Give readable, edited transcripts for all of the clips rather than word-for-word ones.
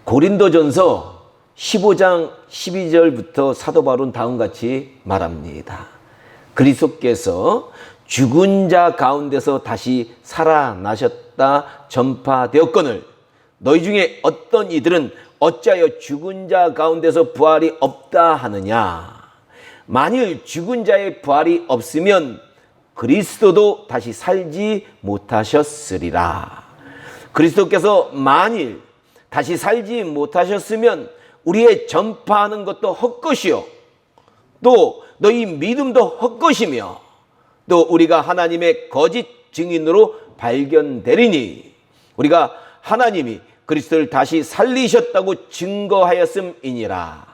고린도전서 15장 12절부터 사도 바울은 다음같이 말합니다. 그리스도께서 죽은 자 가운데서 다시 살아나셨다 전파되었거늘 너희 중에 어떤 이들은 어찌하여 죽은 자 가운데서 부활이 없다 하느냐. 만일 죽은 자의 부활이 없으면 그리스도도 다시 살지 못하셨으리라. 그리스도께서 만일 다시 살지 못하셨으면 우리의 전파하는 것도 헛것이요 또 너희 믿음도 헛것이며 또 우리가 하나님의 거짓 증인으로 발견되리니 우리가 하나님이 그리스도를 다시 살리셨다고 증거하였음이니라.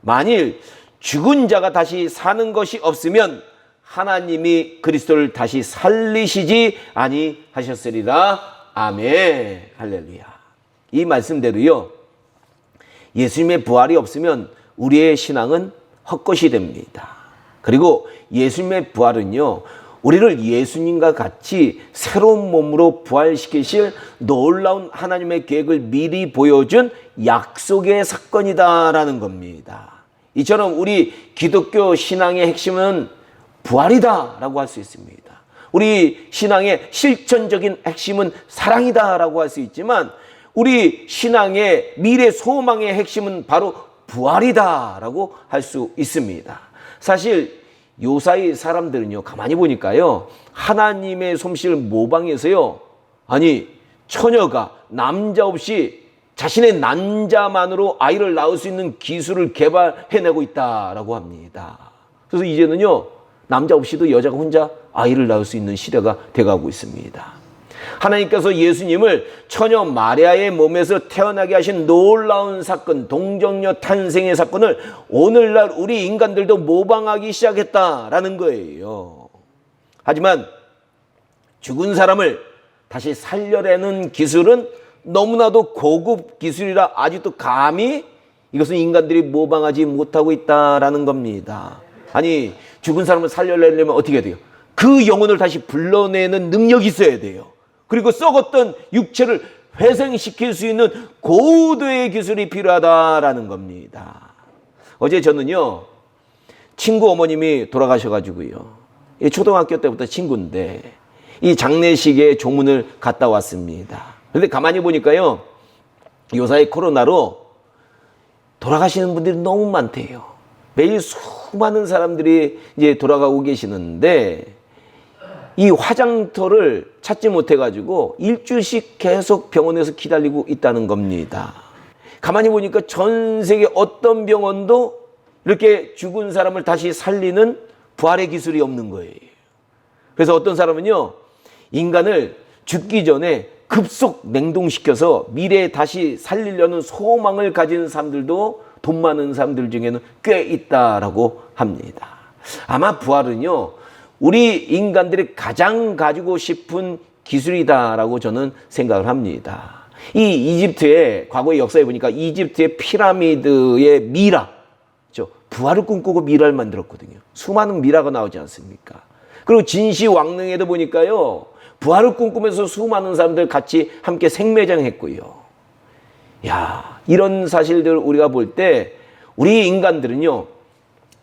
만일 죽은 자가 다시 사는 것이 없으면 하나님이 그리스도를 다시 살리시지 아니하셨으리라. 아멘. 할렐루야. 이 말씀대로요, 예수님의 부활이 없으면 우리의 신앙은 헛것이 됩니다. 그리고 예수님의 부활은요, 우리를 예수님과 같이 새로운 몸으로 부활시키실 놀라운 하나님의 계획을 미리 보여준 약속의 사건이다라는 겁니다. 이처럼 우리 기독교 신앙의 핵심은 부활이다라고 할 수 있습니다. 우리 신앙의 실천적인 핵심은 사랑이다라고 할 수 있지만 우리 신앙의 미래 소망의 핵심은 바로 부활이다라고 할 수 있습니다. 사실 요사이 사람들은요, 가만히 보니까요, 하나님의 솜씨를 모방해서요, 아니 처녀가 남자 없이 자신의 난자만으로 아이를 낳을 수 있는 기술을 개발해내고 있다라고 합니다. 그래서 이제는요, 남자 없이도 여자가 혼자 아이를 낳을 수 있는 시대가 돼가고 있습니다. 하나님께서 예수님을 처녀 마리아의 몸에서 태어나게 하신 놀라운 사건, 동정녀 탄생의 사건을 오늘날 우리 인간들도 모방하기 시작했다라는 거예요. 하지만 죽은 사람을 다시 살려내는 기술은 너무나도 고급 기술이라 아직도 감히 이것은 인간들이 모방하지 못하고 있다라는 겁니다. 아니, 죽은 사람을 살려내려면 어떻게 돼요? 그 영혼을 다시 불러내는 능력이 있어야 돼요. 그리고 썩었던 육체를 회생시킬 수 있는 고도의 기술이 필요하다라는 겁니다. 어제 저는요, 친구 어머님이 돌아가셔가지고요, 초등학교 때부터 친구인데 이 장례식에 조문을 갔다 왔습니다. 그런데 가만히 보니까요, 요사이 코로나로 돌아가시는 분들이 너무 많대요. 매일 수많은 사람들이 이제 돌아가고 계시는데 이 화장터를 찾지 못해가지고 일주일씩 계속 병원에서 기다리고 있다는 겁니다. 가만히 보니까 전 세계 어떤 병원도 이렇게 죽은 사람을 다시 살리는 부활의 기술이 없는 거예요. 그래서 어떤 사람은요, 인간을 죽기 전에 급속 냉동시켜서 미래에 다시 살리려는 소망을 가진 사람들도 돈 많은 사람들 중에는 꽤 있다라고 합니다. 아마 부활은요, 우리 인간들이 가장 가지고 싶은 기술이다라고 저는 생각을 합니다. 이 이집트의 과거의 역사에 보니까 이집트의 피라미드의 미라, 부활을 꿈꾸고 미라를 만들었거든요. 수많은 미라가 나오지 않습니까? 그리고 진시황릉에도 보니까요, 부활을 꿈꾸면서 수많은 사람들 같이 함께 생매장했고요. 야, 이런 사실들을 우리가 볼 때 우리 인간들은요,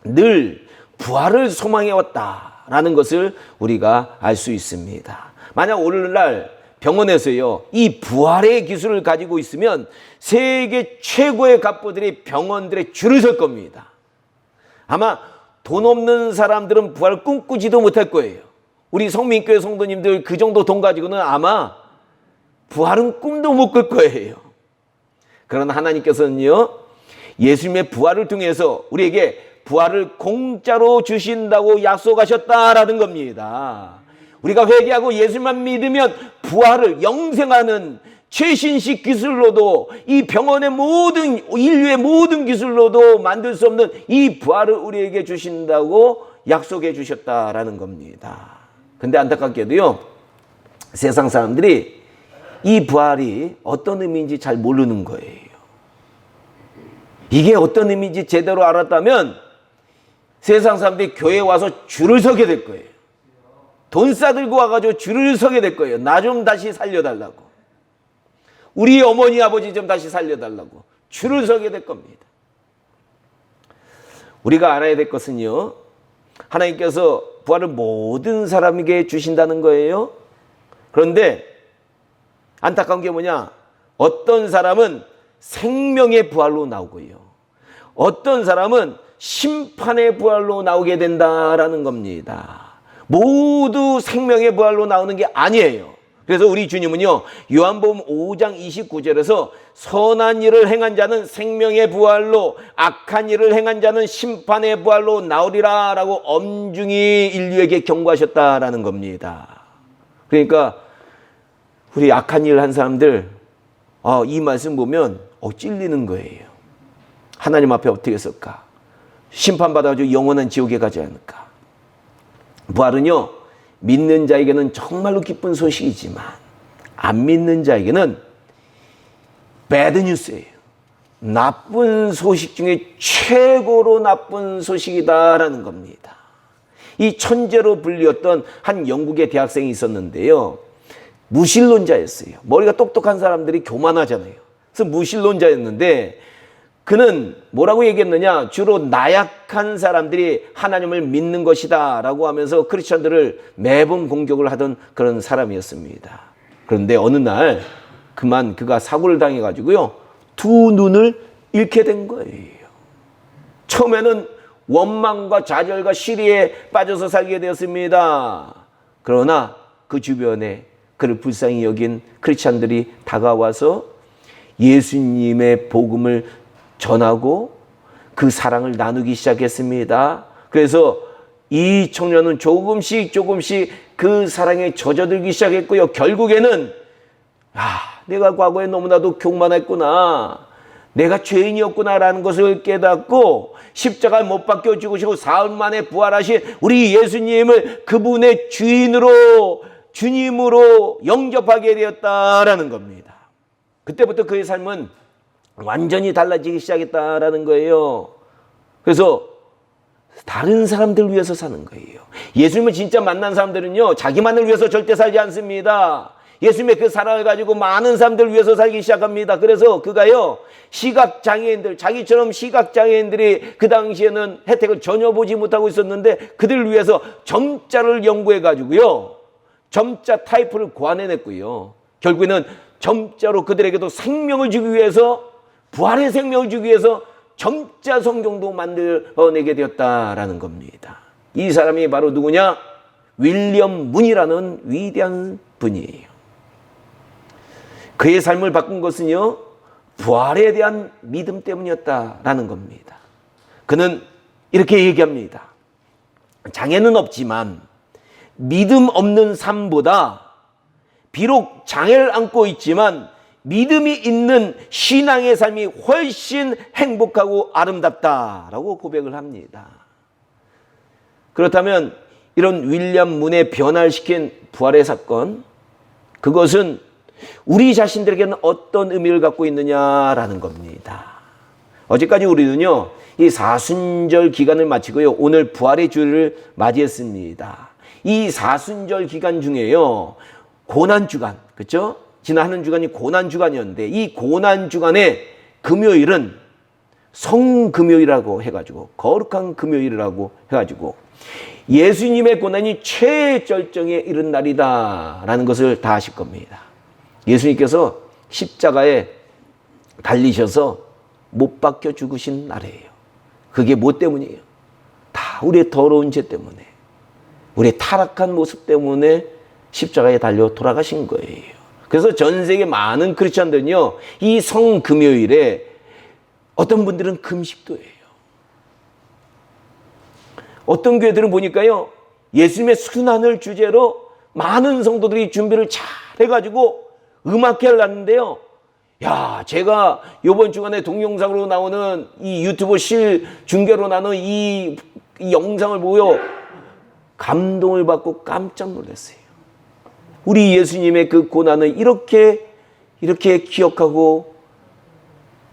늘 부활을 소망해왔다라는 것을 우리가 알 수 있습니다. 만약 오늘날 병원에서요, 이 부활의 기술을 가지고 있으면 세계 최고의 갑부들이 병원들의 줄을 설 겁니다. 아마 돈 없는 사람들은 부활을 꿈꾸지도 못할 거예요. 우리 성민교회 성도님들 그 정도 돈 가지고는 아마 부활은 꿈도 못 꿀 거예요. 그러나 하나님께서는요, 예수님의 부활을 통해서 우리에게 부활을 공짜로 주신다고 약속하셨다라는 겁니다. 우리가 회개하고 예수만 믿으면 부활을 영생하는 최신식 기술로도 이 병원의 모든 인류의 모든 기술로도 만들 수 없는 이 부활을 우리에게 주신다고 약속해 주셨다라는 겁니다. 근데 안타깝게도요, 세상 사람들이 이 부활이 어떤 의미인지 잘 모르는 거예요. 이게 어떤 의미인지 제대로 알았다면 세상 사람들이 교회에 와서 줄을 서게 될 거예요. 돈 싸들고 와가지고 줄을 서게 될 거예요. 나 좀 다시 살려달라고. 우리 어머니 아버지 좀 다시 살려달라고 줄을 서게 될 겁니다. 우리가 알아야 될 것은요, 하나님께서 부활을 모든 사람에게 주신다는 거예요. 그런데 안타까운 게 뭐냐? 어떤 사람은 생명의 부활로 나오고요, 어떤 사람은 심판의 부활로 나오게 된다라는 겁니다. 모두 생명의 부활로 나오는 게 아니에요. 그래서 우리 주님은요, 요한복음 5장 29절에서 선한 일을 행한 자는 생명의 부활로, 악한 일을 행한 자는 심판의 부활로 나오리라 라고 엄중히 인류에게 경고하셨다라는 겁니다. 그러니까 우리 악한 일을 한 사람들, 이 말씀 보면 찔리는 거예요. 하나님 앞에 어떻게 했을까? 심판받아가지고 영원한 지옥에 가지 않을까? 부활은요, 믿는 자에게는 정말로 기쁜 소식이지만 안 믿는 자에게는 배드 뉴스예요. 나쁜 소식 중에 최고로 나쁜 소식이다라는 겁니다. 이 천재로 불렸던 한 영국의 대학생이 있었는데요, 무신론자였어요. 머리가 똑똑한 사람들이 교만하잖아요. 그래서 무신론자였는데 그는 뭐라고 얘기했느냐? 주로 나약한 사람들이 하나님을 믿는 것이다 라고 하면서 크리스천들을 매번 공격을 하던 그런 사람이었습니다. 그런데 어느 날 그가 사고를 당해가지고요, 두 눈을 잃게 된 거예요. 처음에는 원망과 좌절과 시리에 빠져서 살게 되었습니다. 그러나 그 주변에 그를 불쌍히 여긴 크리스천들이 다가와서 예수님의 복음을 전하고 그 사랑을 나누기 시작했습니다. 그래서 이 청년은 조금씩 그 사랑에 젖어들기 시작했고요. 결국에는 내가 과거에 너무나도 교만했구나, 내가 죄인이었구나라는 것을 깨닫고 십자가에 못 박혀 죽으시고 사흘 만에 부활하신 우리 예수님을 그분의 주님으로 영접하게 되었다라는 겁니다. 그때부터 그의 삶은 완전히 달라지기 시작했다라는 거예요. 그래서 다른 사람들 위해서 사는 거예요. 예수님을 진짜 만난 사람들은요, 자기만을 위해서 절대 살지 않습니다. 예수님의 그 사랑을 가지고 많은 사람들 위해서 살기 시작합니다. 그래서 그가요, 시각장애인들, 자기처럼 시각장애인들이 그 당시에는 혜택을 전혀 보지 못하고 있었는데 그들을 위해서 점자를 연구해 가지고요, 점자 타이프를 고안해냈고요, 결국에는 점자로 그들에게도 생명을 주기 위해서, 부활의 생명을 주기 위해서 점자 성경도 만들어내게 되었다라는 겁니다. 이 사람이 바로 누구냐? 윌리엄 문이라는 위대한 분이에요. 그의 삶을 바꾼 것은요, 부활에 대한 믿음 때문이었다라는 겁니다. 그는 이렇게 얘기합니다. 장애는 없지만 믿음 없는 삶보다, 비록 장애를 안고 있지만 믿음이 있는 신앙의 삶이 훨씬 행복하고 아름답다라고 고백을 합니다. 그렇다면 이런 윌리엄 문의 변화를 시킨 부활의 사건, 그것은 우리 자신들에게는 어떤 의미를 갖고 있느냐라는 겁니다. 어제까지 우리는요, 이 사순절 기간을 마치고요, 오늘 부활의 주일을 맞이했습니다. 이 사순절 기간 중에요, 고난주간, 그렇죠? 지난 한 주간이 고난주간이었는데 이 고난주간의 금요일은 성금요일이라고 해가지고, 거룩한 금요일이라고 해가지고 예수님의 고난이 최절정에 이른 날이다라는 것을 다 아실 겁니다. 예수님께서 십자가에 달리셔서 못 박혀 죽으신 날이에요. 그게 뭐 때문이에요? 다 우리의 더러운 죄 때문에, 우리의 타락한 모습 때문에 십자가에 달려 돌아가신 거예요. 그래서 전 세계 많은 크리스천들은요, 이 성금요일에 어떤 분들은 금식도 해요. 어떤 교회들은 보니까요, 예수님의 순환을 주제로 많은 성도들이 준비를 잘 해가지고 음악회를 났는데요, 제가 이번 주간에 동영상으로 나오는 이 유튜브 실중계로 나오는 이 영상을 보고요, 감동을 받고 깜짝 놀랐어요. 우리 예수님의 그 고난을 이렇게 기억하고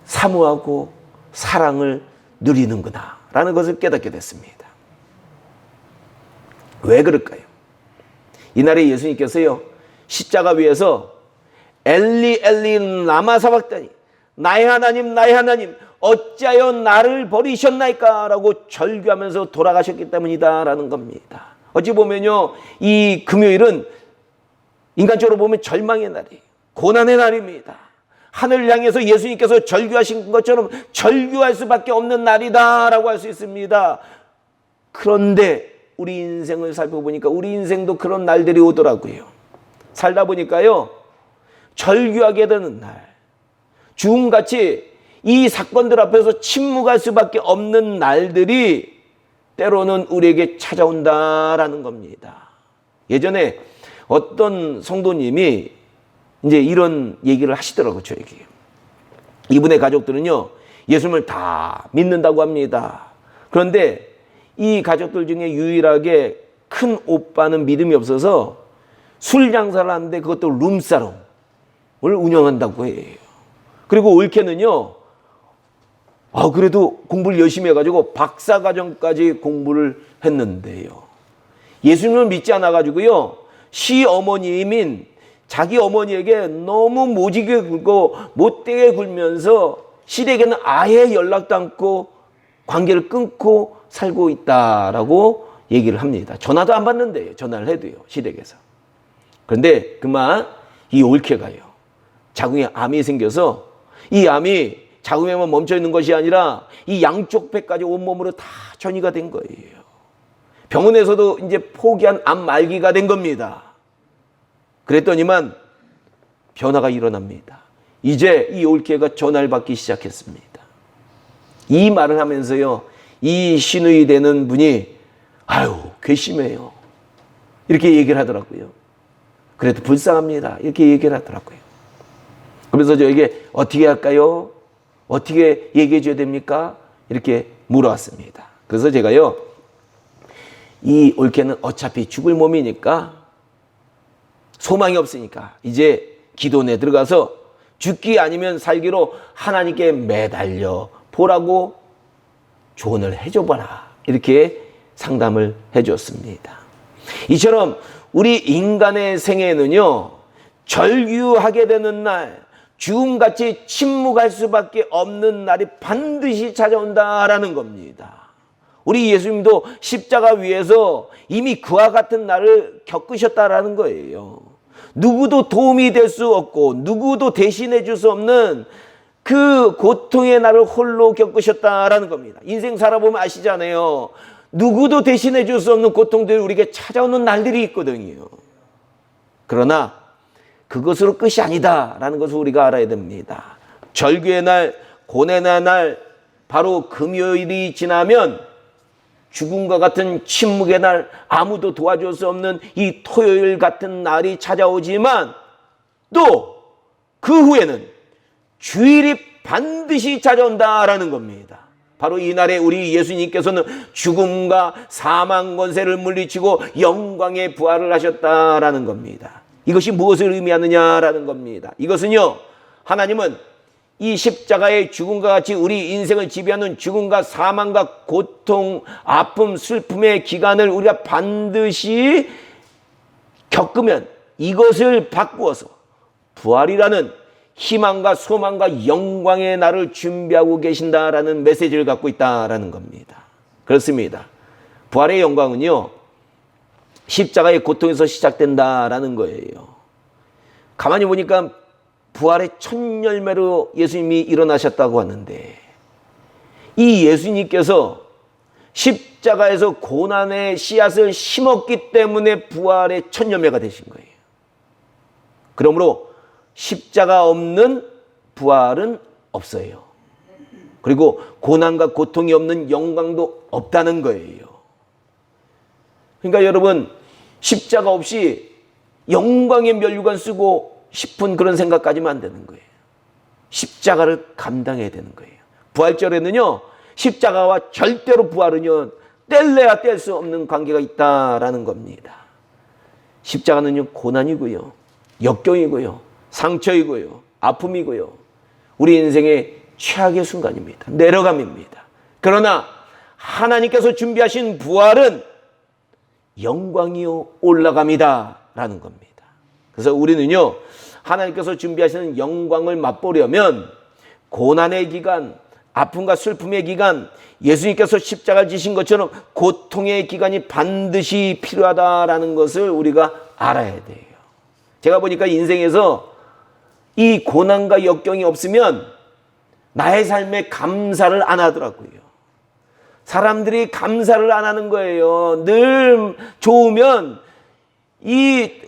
사모하고 사랑을 누리는구나 라는 것을 깨닫게 됐습니다. 왜 그럴까요? 이날에 예수님께서요, 십자가 위에서 엘리 엘리 라마 사박다니, 나의 하나님 어찌하여 나를 버리셨나이까 라고 절규하면서 돌아가셨기 때문이다라는 겁니다. 어찌 보면요, 이 금요일은 인간적으로 보면 절망의 날이에요. 고난의 날입니다. 하늘을 향해서 예수님께서 절규하신 것처럼 절규할 수밖에 없는 날이다라고 할 수 있습니다. 그런데 우리 인생을 살펴보니까 우리 인생도 그런 날들이 오더라고요. 살다 보니까요, 절규하게 되는 날, 죽음같이 이 사건들 앞에서 침묵할 수밖에 없는 날들이 때로는 우리에게 찾아온다라는 겁니다. 예전에 어떤 성도님이 이제 이런 얘기를 하시더라고요, 저에게. 이분의 가족들은요, 예수님을 다 믿는다고 합니다. 그런데 이 가족들 중에 유일하게 큰 오빠는 믿음이 없어서 술 장사를 하는데 그것도 룸사롱을 운영한다고 해요. 그리고 올케는요, 그래도 공부를 열심히 해가지고 박사과정까지 공부를 했는데요, 예수님을 믿지 않아가지고요, 시어머님인 자기 어머니에게 너무 모지게 굴고 못되게 굴면서 시댁에는 아예 연락도 않고 관계를 끊고 살고 있다라고 얘기를 합니다. 전화도 안 받는데요, 전화를 해도요, 시댁에서. 그런데 그만 이 올케가요, 자궁에 암이 생겨서 이 암이 자궁에만 멈춰 있는 것이 아니라 이 양쪽 배까지 온몸으로 다 전이가 된 거예요. 병원에서도 이제 포기한 암 말기가 된 겁니다. 그랬더니만 변화가 일어납니다. 이제 이 올케가 전화를 받기 시작했습니다. 이 말을 하면서요, 이 신의 되는 분이 괘씸해요, 이렇게 얘기를 하더라고요. 그래도 불쌍합니다, 이렇게 얘기를 하더라고요. 그래서 저에게 어떻게 할까요? 어떻게 얘기해 줘야 됩니까? 이렇게 물어왔습니다. 그래서 제가요, 이 올케는 어차피 죽을 몸이니까, 소망이 없으니까 이제 기도원에 들어가서 죽기 아니면 살기로 하나님께 매달려 보라고 조언을 해줘봐라, 이렇게 상담을 해줬습니다. 이처럼 우리 인간의 생애는요, 절규하게 되는 날, 죽음같이 침묵할 수밖에 없는 날이 반드시 찾아온다라는 겁니다. 우리 예수님도 십자가 위에서 이미 그와 같은 날을 겪으셨다라는 거예요. 누구도 도움이 될 수 없고 누구도 대신해 줄 수 없는 그 고통의 날을 홀로 겪으셨다라는 겁니다. 인생 살아보면 아시잖아요. 누구도 대신해 줄 수 없는 고통들이 우리에게 찾아오는 날들이 있거든요. 그러나 그것으로 끝이 아니다라는 것을 우리가 알아야 됩니다. 절규의 날, 고난의 날, 바로 금요일이 지나면 죽음과 같은 침묵의 날, 아무도 도와줄 수 없는 이 토요일 같은 날이 찾아오지만 또 그 후에는 주일이 반드시 찾아온다라는 겁니다. 바로 이 날에 우리 예수님께서는 죽음과 사망 권세를 물리치고 영광의 부활을 하셨다라는 겁니다. 이것이 무엇을 의미하느냐라는 겁니다. 이것은요, 하나님은 이 십자가의 죽음과 같이 우리 인생을 지배하는 죽음과 사망과 고통, 아픔, 슬픔의 기간을 우리가 반드시 겪으면 이것을 바꾸어서 부활이라는 희망과 소망과 영광의 날을 준비하고 계신다라는 메시지를 갖고 있다라는 겁니다. 그렇습니다. 부활의 영광은요, 십자가의 고통에서 시작된다라는 거예요. 가만히 보니까 부활의 첫 열매로 예수님이 일어나셨다고 하는데, 이 예수님께서 십자가에서 고난의 씨앗을 심었기 때문에 부활의 첫 열매가 되신 거예요. 그러므로 십자가 없는 부활은 없어요. 그리고 고난과 고통이 없는 영광도 없다는 거예요. 그러니까 여러분, 십자가 없이 영광의 면류관 쓰고 싶은 그런 생각까지만 안 되는 거예요. 십자가를 감당해야 되는 거예요. 부활절에는요, 십자가와 절대로 부활은요, 뗄래야 뗄 수 없는 관계가 있다라는 겁니다. 십자가는요, 고난이고요, 역경이고요, 상처이고요, 아픔이고요, 우리 인생의 최악의 순간입니다. 내려감입니다. 그러나 하나님께서 준비하신 부활은 영광이요 올라감이다 라는 겁니다. 그래서 우리는요, 하나님께서 준비하시는 영광을 맛보려면 고난의 기간, 아픔과 슬픔의 기간, 예수님께서 십자가를 지신 것처럼 고통의 기간이 반드시 필요하다라는 것을 우리가 알아야 돼요. 제가 보니까 인생에서 이 고난과 역경이 없으면 나의 삶에 감사를 안 하더라고요. 사람들이 감사를 안 하는 거예요. 늘 좋으면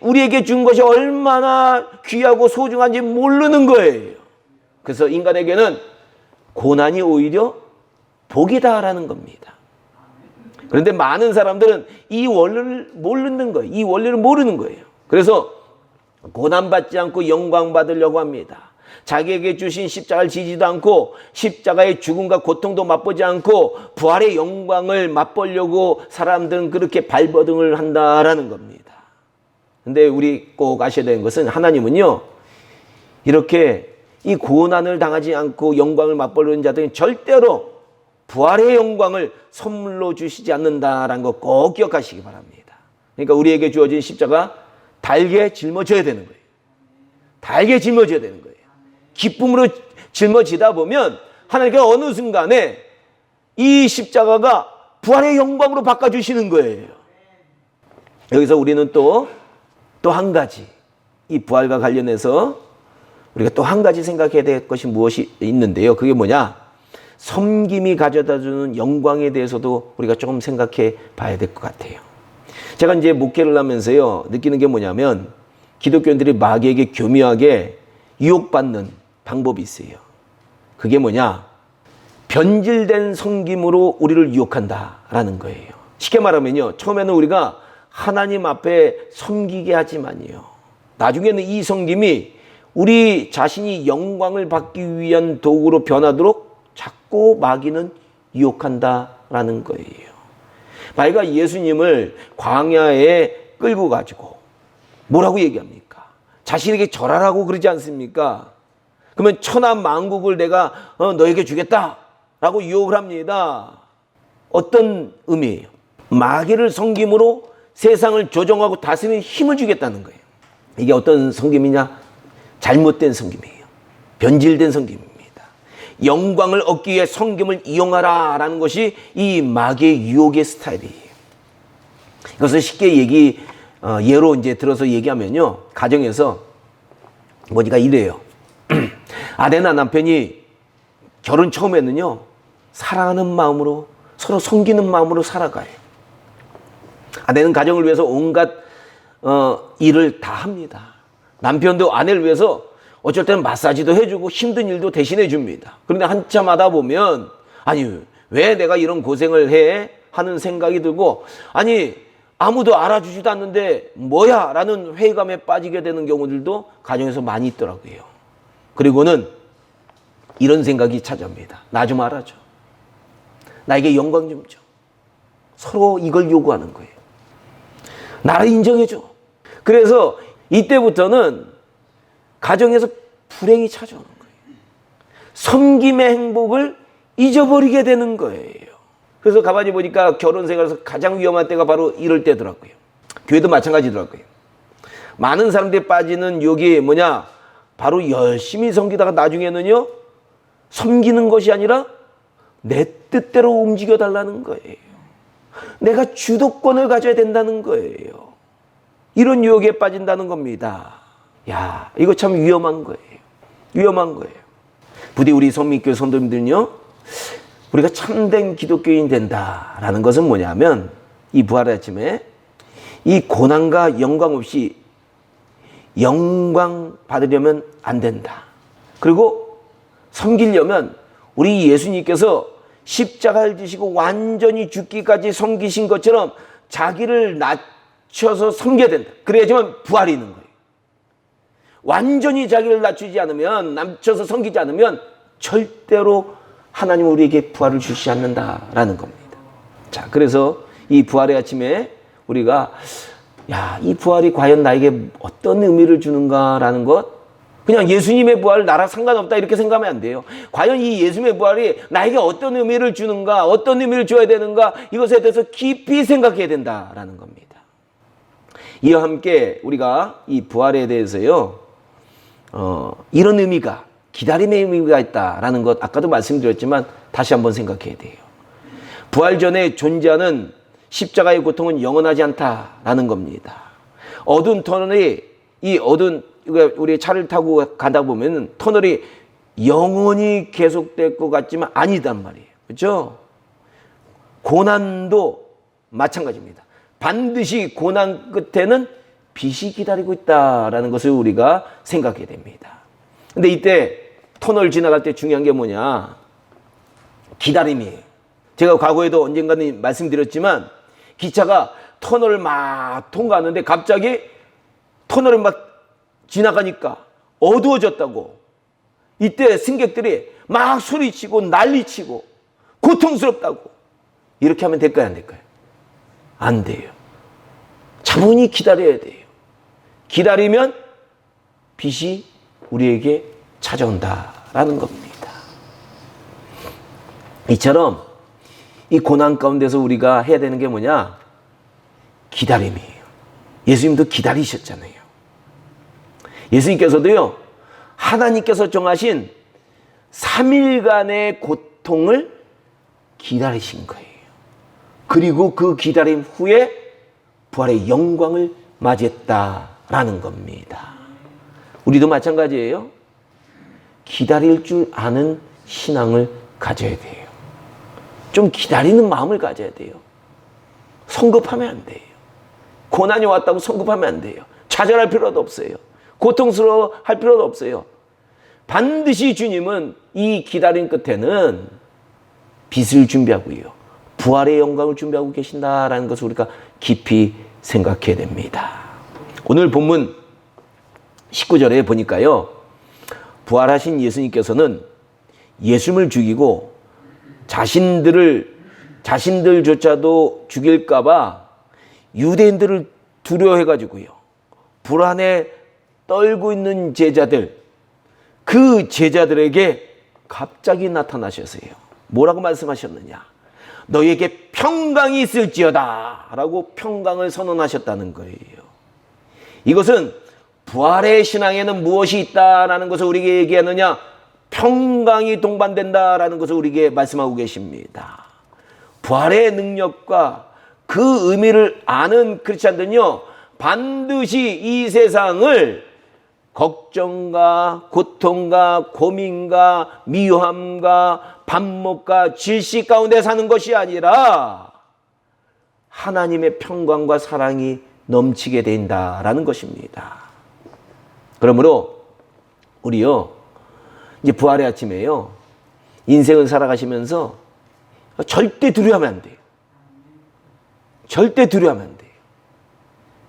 우리에게 준 것이 얼마나 귀하고 소중한지 모르는 거예요. 그래서 인간에게는 고난이 오히려 복이다라는 겁니다. 그런데 많은 사람들은 이 원리를 모르는 거예요. 이 원리를 모르는 거예요. 그래서 고난받지 않고 영광 받으려고 합니다. 자기에게 주신 십자가를 지지도 않고 십자가의 죽음과 고통도 맛보지 않고 부활의 영광을 맛보려고 사람들은 그렇게 발버둥을 한다라는 겁니다. 근데 우리 꼭 아셔야 되는 것은 하나님은요, 이렇게 이 고난을 당하지 않고 영광을 맛보려는 자들은 절대로 부활의 영광을 선물로 주시지 않는다라는 거 꼭 기억하시기 바랍니다. 그러니까 우리에게 주어진 십자가 달게 짊어져야 되는 거예요. 달게 짊어져야 되는 거예요. 기쁨으로 짊어지다 보면 하나님께서 어느 순간에 이 십자가가 부활의 영광으로 바꿔주시는 거예요. 여기서 우리는 또 한 가지, 이 부활과 관련해서 우리가 또 한 가지 생각해야 될 것이 무엇이 있는데요. 그게 뭐냐? 섬김이 가져다주는 영광에 대해서도 우리가 조금 생각해 봐야 될 것 같아요. 제가 이제 목회를 하면서요, 느끼는 게 뭐냐면 기독교인들이 마귀에게 교묘하게 유혹받는 방법이 있어요. 그게 뭐냐? 변질된 섬김으로 우리를 유혹한다라는 거예요. 쉽게 말하면요, 처음에는 우리가 하나님 앞에 섬기게 하지만요, 나중에는 이 섬김이 우리 자신이 영광을 받기 위한 도구로 변하도록 자꾸 마귀는 유혹한다라는 거예요. 마귀가 예수님을 광야에 끌고 가지고 뭐라고 얘기합니까? 자신에게 절하라고 그러지 않습니까? 그러면 천하 만국을 내가 너에게 주겠다라고 유혹을 합니다. 어떤 의미예요? 마귀를 섬김으로 세상을 조종하고 다스리는 힘을 주겠다는 거예요. 이게 어떤 섬김이냐? 잘못된 섬김이에요. 변질된 섬김입니다. 영광을 얻기 위해 섬김을 이용하라라는 것이 이 마귀의 유혹의 스타일이에요. 이것을 쉽게 예로 이제 들어서 얘기하면요, 가정에서 뭐니까 이래요. 아내나 남편이 결혼 처음에는요, 사랑하는 마음으로 서로 섬기는 마음으로 살아가요. 아내는 가정을 위해서 온갖 일을 다 합니다. 남편도 아내를 위해서 어쩔 때는 마사지도 해주고 힘든 일도 대신해 줍니다. 그런데 한참 하다 보면 아니 왜 내가 이런 고생을 해? 하는 생각이 들고, 아니 아무도 알아주지도 않는데 뭐야? 라는 회의감에 빠지게 되는 경우들도 가정에서 많이 있더라고요. 그리고는 이런 생각이 찾아옵니다. 나 좀 알아줘. 나에게 영광 좀 줘. 서로 이걸 요구하는 거예요. 나를 인정해줘. 그래서 이때부터는 가정에서 불행이 찾아오는 거예요. 섬김의 행복을 잊어버리게 되는 거예요. 그래서 가만히 보니까 결혼 생활에서 가장 위험한 때가 바로 이럴 때더라고요. 교회도 마찬가지더라고요. 많은 사람들이 빠지는 욕이 뭐냐? 바로 열심히 섬기다가 나중에는요, 섬기는 것이 아니라 내 뜻대로 움직여 달라는 거예요. 내가 주도권을 가져야 된다는 거예요. 이런 유혹에 빠진다는 겁니다. 야, 이거 참 위험한 거예요. 위험한 거예요. 부디 우리 성민교회 성도님들은요, 우리가 참된 기독교인 된다라는 것은 뭐냐면, 이 부활의 아침에 이 고난과 영광 없이 영광 받으려면 안 된다. 그리고 섬기려면 우리 예수님께서 십자가를 지시고 완전히 죽기까지 섬기신 것처럼 자기를 낮춰서 섬겨야 된다. 그래야지만 부활이 있는 거예요. 완전히 자기를 낮추지 않으면, 낮춰서 섬기지 않으면 절대로 하나님은 우리에게 부활을 주시지 않는다라는 겁니다. 자, 그래서 이 부활의 아침에 우리가 이 부활이 과연 나에게 어떤 의미를 주는가라는 것, 그냥 예수님의 부활 나랑 상관없다 이렇게 생각하면 안 돼요. 과연 이 예수님의 부활이 나에게 어떤 의미를 주는가, 어떤 의미를 줘야 되는가, 이것에 대해서 깊이 생각해야 된다라는 겁니다. 이와 함께 우리가 이 부활에 대해서요, 이런 의미가, 기다림의 의미가 있다라는 것 아까도 말씀드렸지만 다시 한번 생각해야 돼요. 부활 전에 존재하는 십자가의 고통은 영원하지 않다라는 겁니다. 어두운 터널이, 이 어두운, 우리 차를 타고 가다 보면 터널이 영원히 계속될 것 같지만 아니단 말이에요. 그렇죠? 고난도 마찬가지입니다. 반드시 고난 끝에는 빛이 기다리고 있다라는 것을 우리가 생각해야 됩니다. 근데 이때 터널 지나갈 때 중요한 게 뭐냐? 기다림이에요. 제가 과거에도 언젠가는 말씀드렸지만 기차가 터널을 막 통과하는데 갑자기 터널을 막 지나가니까 어두워졌다고. 이때 승객들이 막 소리치고 난리치고 고통스럽다고. 이렇게 하면 될까요? 안 될까요? 안 돼요. 차분히 기다려야 돼요. 기다리면 빛이 우리에게 찾아온다라는 겁니다. 이처럼 이 고난 가운데서 우리가 해야 되는 게 뭐냐? 기다림이에요. 예수님도 기다리셨잖아요. 예수님께서도요, 하나님께서 정하신 3일간의 고통을 기다리신 거예요. 그리고 그 기다림 후에 부활의 영광을 맞이했다라는 겁니다. 우리도 마찬가지예요. 기다릴 줄 아는 신앙을 가져야 돼요. 좀 기다리는 마음을 가져야 돼요. 성급하면 안 돼요. 고난이 왔다고 성급하면 안 돼요. 좌절할 필요도 없어요. 고통스러워할 필요도 없어요. 반드시 주님은 이 기다림 끝에는 빛을 준비하고요, 부활의 영광을 준비하고 계신다라는 것을 우리가 깊이 생각해야 됩니다. 오늘 본문 19절에 보니까요, 부활하신 예수님을 죽이고 자신들조차도 죽일까봐 유대인들을 두려워해가지고요, 불안에 떨고 있는 제자들, 그 제자들에게 갑자기 나타나셨어요. 뭐라고 말씀하셨느냐? 너에게 평강이 있을지어다 라고 평강을 선언하셨다는 거예요. 이것은 부활의 신앙에는 무엇이 있다라는 것을 우리에게 얘기하느냐? 평강이 동반된다라는 것을 우리에게 말씀하고 계십니다. 부활의 능력과 그 의미를 아는 크리스찬들은요, 반드시 이 세상을 걱정과 고통과 고민과 미워함과 반목과 질식 가운데 사는 것이 아니라 하나님의 평강과 사랑이 넘치게 된다라는 것입니다. 그러므로 우리요, 이제 부활의 아침에요, 인생을 살아가시면서 절대 두려워하면 안 돼요. 절대 두려워하면 안 돼요.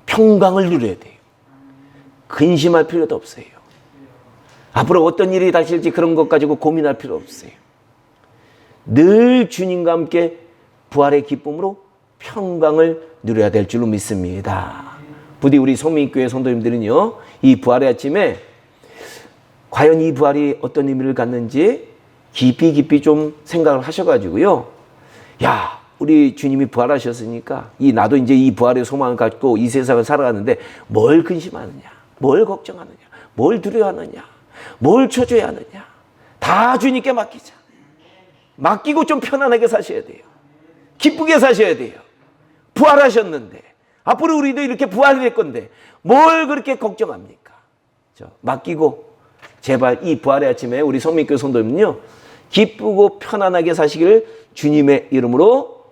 평강을 누려야 돼요. 근심할 필요도 없어요. 앞으로 어떤 일이 닥칠지 그런 것 가지고 고민할 필요 없어요. 늘 주님과 함께 부활의 기쁨으로 평강을 누려야 될 줄로 믿습니다. 부디 우리 성민교회 성도님들은요, 이 부활의 아침에 과연 이 부활이 어떤 의미를 갖는지 깊이 좀 생각을 하셔가지고요, 야, 우리 주님이 부활하셨으니까 나도 이제 이 부활의 소망을 갖고 이 세상을 살아가는데 뭘 근심하느냐, 뭘 걱정하느냐, 뭘 두려워하느냐, 뭘 초조해하느냐, 다 주님께 맡기자. 맡기고 좀 편안하게 사셔야 돼요. 기쁘게 사셔야 돼요. 부활하셨는데, 앞으로 우리도 이렇게 부활이 될 건데 뭘 그렇게 걱정합니까? 맡기고 제발 이 부활의 아침에 우리 성민교회 성도님은요, 기쁘고 편안하게 사시기를 주님의 이름으로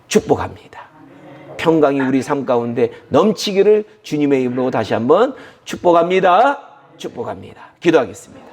축복합니다. 평강이 우리 삶 가운데 넘치기를 주님의 이름으로 다시 한번 축복합니다. 기도하겠습니다.